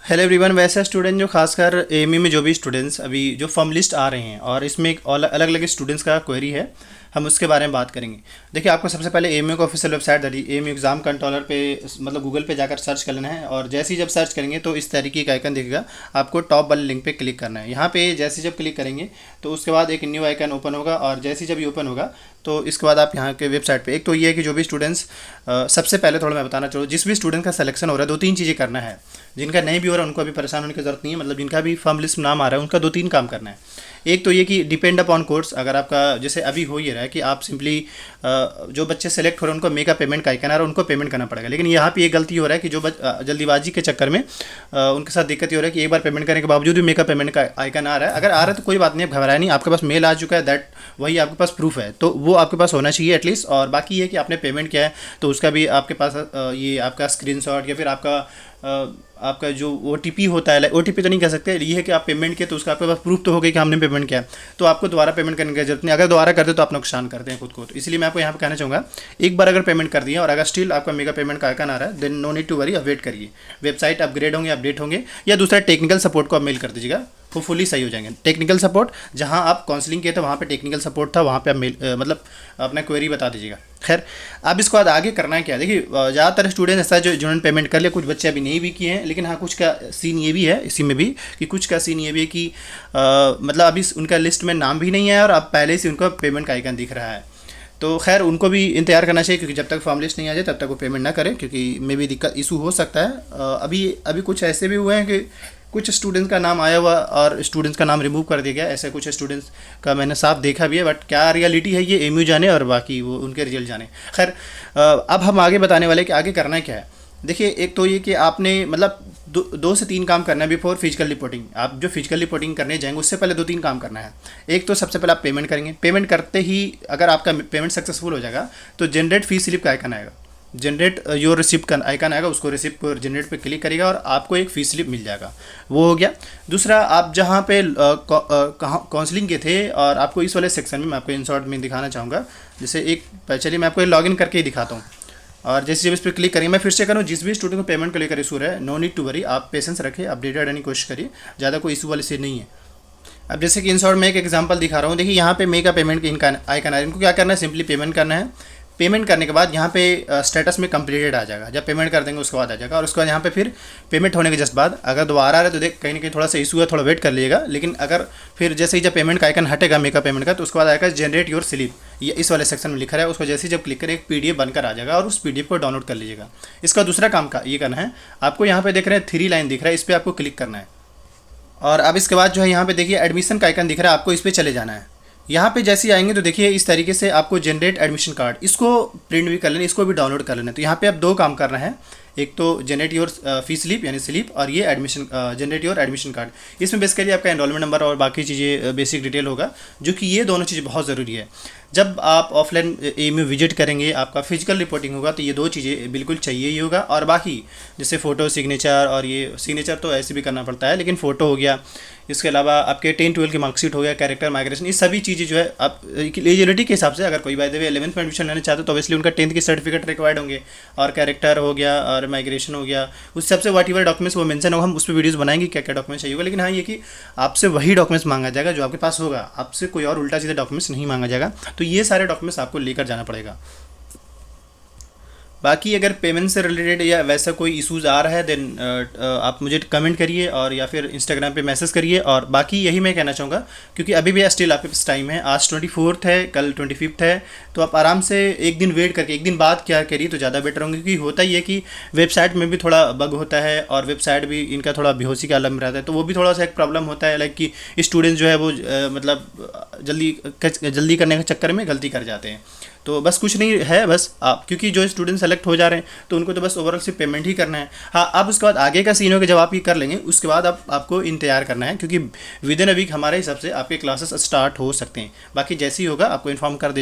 Hello everyone. वैसे student जो खासकर एएमयू में जो भी स्टूडेंट्स अभी जो फॉर्म लिस्ट आ रहे हैं और इसमें एक अलग अलग स्टूडेंट्स का क्वेरी है, हम उसके बारे में बात करेंगे। देखिए, आपको सबसे पहले एएमयू का official website AMU exam controller पे मतलब गूगल पे जाकर सर्च कर लेना है और जैसे ही जब सर्च करेंगे तो इस तरीके का आइकन दिखेगा। आपको टॉप वाले लिंक पे क्लिक करना है। यहाँ पे जैसे जब क्लिक करेंगे तो उसके बाद एक न्यू आइकन ओपन होगा और जैसे ही जब ये ओपन होगा तो इसके बाद आप यहाँ के वेबसाइट पे एक तो ये है कि जो भी स्टूडेंट्स सबसे पहले थोड़ा मैं बताना चाहूँ, जिस भी स्टूडेंट का सिलेक्शन हो रहा है दो तीन चीज़ें करना है। जिनका नहीं भी हो रहा है उनको अभी परेशान होने की जरूरत नहीं है, मतलब जिनका भी फॉर्म लिस्ट में नाम आ रहा है उनका दो तीन काम करना है। एक तो ये कि डिपेंड अपॉन कोर्स, अगर आपका जैसे अभी हो ही रहा है कि आप सिंपली जो बच्चे सेलेक्ट हो रहे हैं उनको मेगा पेमेंट का आइकन आ रहा है, उनको पेमेंट करना पड़ेगा। लेकिन यहाँ पे ये गलती हो रहा है कि जो जल्दीबाजी के चक्कर में उनके साथ दिक्कत ये हो रहा है कि एक बार पेमेंट करने के बावजूद भी मेगा पेमेंट का आइकन आ रहा है। अगर आ रहा है तो कोई बात नहीं, आप घबराए नहीं, आपके पास मेल आ चुका है, दैट वही आपके पास प्रूफ है, तो वो आपके पास होना चाहिए एटलीस्ट। और बाकी ये कि आपने पेमेंट किया है तो उसका भी आपके पास ये आपका स्क्रीनशॉट या फिर आपका जो OTP होता है, OTP तो नहीं कह सकते, ये है कि आप पेमेंट किए तो उसका आपके पास प्रूफ तो हो गया कि हमने पेमेंट किया, तो आपको दोबारा पेमेंट करने की जरूरत नहीं। अगर दोबारा करते तो आप नुकसान करते हैं खुद को, तो इसलिए मैं आपको यहाँ पे कहना चाहूँगा, एक बार अगर पेमेंट कर दिया और अगर स्टिल आपका मेगा पेमेंट का आइकन आ रहा है then no need to worry, wait करिए। वेबसाइट अपग्रेड होंगे, अपडेट होंगे, या दूसरा टेक्निकल सपोर्ट को आप मेल कर दीजिएगा, वो फुली सही हो जाएंगे। टेक्निकल सपोर्ट जहाँ आप काउंसलिंग किए थे वहाँ पे टेक्निकल सपोर्ट था, वहाँ पे आप मेल मतलब अपना क्वेरी बता दीजिएगा। खैर, अब इसके बाद आगे करना है क्या, देखिए ज़्यादातर स्टूडेंट ऐसा जो जिन्होंने पेमेंट कर लिया, कुछ बच्चे अभी नहीं भी किए हैं, लेकिन हाँ कुछ का सीन ये भी है इसी में भी कि कुछ का सीन ये भी है कि मतलब अभी उनका लिस्ट में नाम भी नहीं है और अब पहले से उनका पेमेंट का आइकन दिख रहा है। तो खैर उनको भी इंतजार करना चाहिए, क्योंकि जब तक फॉर्म लिस्ट नहीं आ जाए तब तक वो पेमेंट ना करें, क्योंकि मे भी दिक्कत इशू हो सकता है। अभी कुछ ऐसे भी हुए हैं कि कुछ स्टूडेंट्स का नाम आया हुआ और स्टूडेंट्स का नाम रिमूव कर दिया गया, ऐसे कुछ स्टूडेंट्स का मैंने साफ देखा भी है, बट क्या रियलिटी है ये एएमयू जाने और बाकी वो उनके रिजल्ट जाने। खैर, अब हम आगे बताने वाले कि आगे करना क्या है। देखिए, एक तो ये कि आपने मतलब दो से तीन काम करना है बिफोर फिजिकल रिपोर्टिंग। आप जो फिजिकल रिपोर्टिंग करने जाएंगे उससे पहले दो तीन काम करना है। एक तो सबसे पहले आप पेमेंट करेंगे, पेमेंट करते ही अगर आपका पेमेंट सक्सेसफुल हो जाएगा तो जनरेट फी स्लिप का आइकन आएगा, जनरेट योर रिसिप्ट का आइकन आएगा, उसको रिसिप्ट को जनरेट पे क्लिक करेगा और आपको एक फी स्लिप मिल जाएगा। वो हो गया। दूसरा, आप जहाँ पे काउंसलिंग के थे और आपको इस वाले सेक्शन में मैं आपको इन शॉर्ट में दिखाना चाहूँगा, जैसे एक चलिए मैं आपको लॉगिन करके ही दिखाता हूँ। और जैसे जब इस पर क्लिक करेंगे, मैं फिर से करूँ, जिस भी स्टूडेंट को पेमेंट को लेकर इशू है नो नीड टू वरी, आप पेशेंस रखें, अपडेटेड रहने की कोशिश करिए, ज़्यादा कोई इशू वाले से नहीं है। अब जैसे कि इन शॉर्ट में एक एग्जांपल दिखा रहा हूँ, देखिए यहाँ पे मेगा पेमेंट के इनका आइकन आ रहा है, इनको क्या करना है, सिंपली पेमेंट करना है। पेमेंट करने के बाद यहाँ पे स्टेटस में कंप्लीटेड आ जाएगा, जब पेमेंट कर देंगे उसके बाद आ जाएगा। और उसके बाद यहाँ पे फिर पेमेंट होने के जस्ट बाद अगर दोबारा आ रहा है तो देख कहीं ना कहीं थोड़ा सा इशू है, थोड़ा वेट कर लीजिएगा। लेकिन अगर फिर जैसे ही जब पेमेंट का आइकन हटेगा मेगा पेमेंट का, तो उसके बाद आएगा जनरेट योर स्लिप, ये इस वाले सेक्शन में लिखा है, उसको जैसे ही जब क्लिक करें एक PDF बनकर आ जाएगा और उस PDF को डाउनलोड कर लीजिएगा। इसका दूसरा काम का ये करना है, आपको यहाँ पे देख रहे हैं 3 लाइन दिख रहा है, इस पर आपको क्लिक करना है। और अब इसके बाद जो है यहाँ पे देखिए एडमिशन का आइकन दिख रहा है, आपको इस पर चले जाना है। यहाँ पे जैसे ही आएंगे तो देखिए इस तरीके से आपको जनरेट एडमिशन कार्ड, इसको प्रिंट भी कर लेना, इसको भी डाउनलोड कर लेना। तो यहाँ पे आप दो काम करना है, एक तो जनरेट योर फी स्लिप यानी स्लिप, और ये admission generate your admission card. इसमें बेसिकली आपका एनरोलमेंट नंबर और बाकी चीज़ें बेसिक डिटेल होगा, जो कि ये दोनों चीज़ें बहुत ज़रूरी है। जब आप ऑफलाइन एएमयू विजिट करेंगे, आपका फिजिकल रिपोर्टिंग होगा, तो ये दो चीज़ें बिल्कुल चाहिए ही होगा। और बाकी जैसे फ़ोटो सिग्नेचर, और ये सिग्नेचर तो ऐसे भी करना पड़ता है, लेकिन फ़ोटो हो गया, इसके अलावा आपके 10-12 की मार्कशीट हो गया, कैरेक्टर माइग्रेशन, ये सभी चीज़ें जो है आप एलिजिबिलिटी के हिसाब से, अगर कोई बाय द वे 11th में एडमिशन लेना चाहते हो तो ऑब्वियसली उनका 10th की सर्टिफिकेट रिक्वायर्ड होंगे, और कैरेक्टर हो गया और माइग्रेशन हो गया, उस सबसे वट एवर डॉक्यूमेंट्स वो मेंशन होगा। हम उस पर वीडियोस बनाएंगे क्या क्या डॉक्यूमेंट्स चाहिए होगा। लेकिन हाँ, ये कि आपसे वही डॉक्यूमेंट्स मांगा जाएगा जो आपके पास होगा, आपसे कोई और उल्टा सीधा डॉक्यूमेंट्स नहीं मांगा जाएगा। तो ये सारे डॉक्यूमेंट्स आपको लेकर जाना पड़ेगा। बाकी अगर पेमेंट से रिलेटेड या वैसा कोई इशूज़ आ रहा है देन आप मुझे कमेंट करिए और या फिर इंस्टाग्राम पे मैसेज करिए। और बाकी यही मैं कहना चाहूँगा, क्योंकि अभी भी स्टिल आपके पास टाइम है, आज 24th है, कल 25th है, तो आप आराम से एक दिन वेट करके एक दिन बाद क्या करिए तो ज़्यादा बेटर होंगे। क्योंकि होता ही है कि वेबसाइट में भी थोड़ा बग होता है और वेबसाइट भी इनका थोड़ा बेहोशी का आलम में रहता है, तो वो भी थोड़ा सा एक प्रॉब्लम होता है, लाइक कि स्टूडेंट्स जो है वो मतलब जल्दी करने के चक्कर में गलती कर जाते हैं। तो बस कुछ नहीं है, बस आप क्योंकि जो स्टूडेंट सेलेक्ट हो जा रहे हैं तो उनको तो बस ओवरऑल सिर्फ पेमेंट ही करना है। हाँ, अब उसके बाद आगे का सीन हो के जब आप ये कर लेंगे उसके बाद आपको इंतजार करना है, क्योंकि विद इन अ वीक हमारे हिसाब से आपके क्लासेस स्टार्ट हो सकते हैं। बाकी जैसे ही होगा आपको इन्फॉर्म कर दे